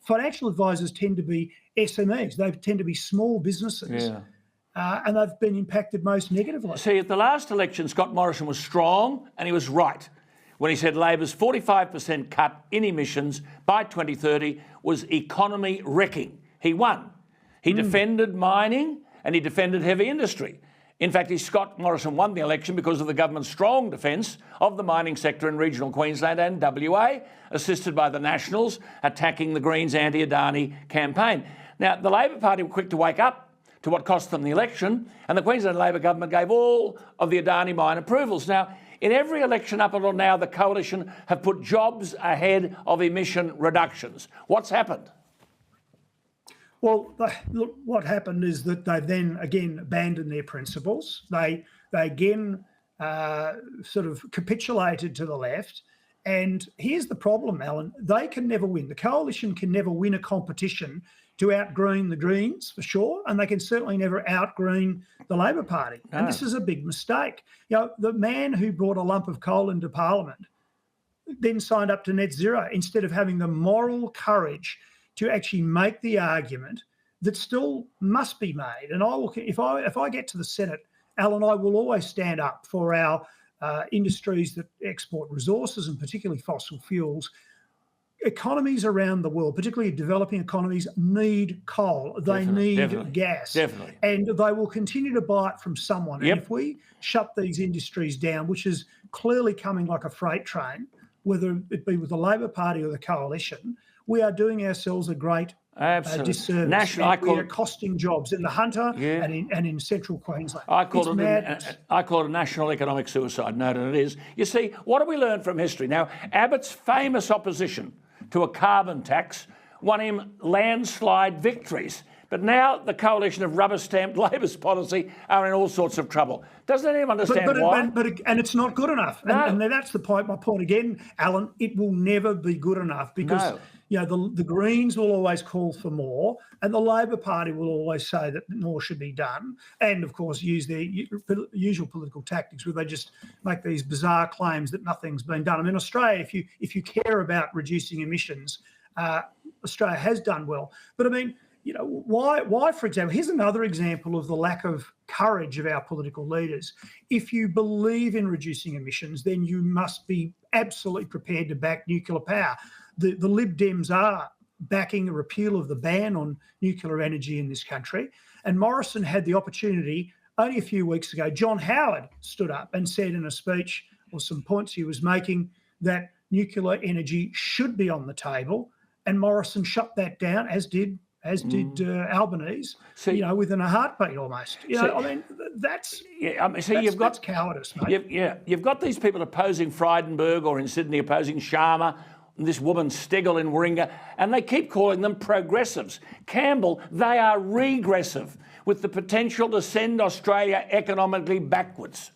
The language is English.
financial advisors tend to be SMEs. They tend to be small businesses. Yeah. And they've been impacted most negatively. See, at the last election, Scott Morrison was strong and he was right when he said Labor's 45% cut in emissions by 2030 was economy wrecking. He won. He defended mining and he defended heavy industry. In fact, Scott Morrison won the election because of the government's strong defence of the mining sector in regional Queensland and WA, assisted by the Nationals attacking the Greens' anti-Adani campaign. Now, the Labor Party were quick to wake up to what cost them the election, and the Queensland Labor government gave all of the Adani mine approvals. Now, in every election up until now, the coalition have put jobs ahead of emission reductions. What's happened? Well, look, what happened is that they then again abandoned their principles. They again sort of capitulated to the left. And here's the problem, Alan. They can never win. The coalition can never win a competition to outgreen the Greens, for sure, and they can certainly never outgreen the Labor Party. No. And this is a big mistake. You know, the man who brought a lump of coal into Parliament then signed up to net zero instead of having the moral courage to actually make the argument that still must be made. And I will, if I get to the Senate, Alan, I will always stand up for our industries that export resources and particularly fossil fuels. Economies around the world, particularly developing economies, need coal. They need gas. Definitely. And they will continue to buy it from someone. Yep. And if we shut these industries down, which is clearly coming like a freight train, whether it be with the Labor Party or the coalition, we are doing ourselves a great disservice. We are costing jobs in the Hunter and in central Queensland. I call it a national economic suicide note, and it is. You see, what do we learn from history? Now, Abbott's famous opposition to a carbon tax won him landslide victories. But now the coalition of rubber-stamped Labor's policy are in all sorts of trouble. Doesn't anyone understand why? And it's not good enough. No. And that's the point. My point again, Alan, it will never be good enough because you know the Greens will always call for more and the Labor Party will always say that more should be done and, of course, use their usual political tactics where they just make these bizarre claims that nothing's been done. I mean, Australia, if you care about reducing emissions, Australia has done well. But, I mean, you know, why, for example, here's another example of the lack of courage of our political leaders. If you believe in reducing emissions, then you must be absolutely prepared to back nuclear power. The Lib Dems are backing a repeal of the ban on nuclear energy in this country. And Morrison had the opportunity only a few weeks ago. John Howard stood up and said in a speech or some points he was making that nuclear energy should be on the table. And Morrison shut that down, as did Albanese, you know, within a heartbeat almost. You know, I mean, that's that's cowardice, mate. You've got these people opposing Frydenberg or in Sydney opposing Sharma, this woman Stegel in Warringah, and they keep calling them progressives. Campbell, they are regressive with the potential to send Australia economically backwards.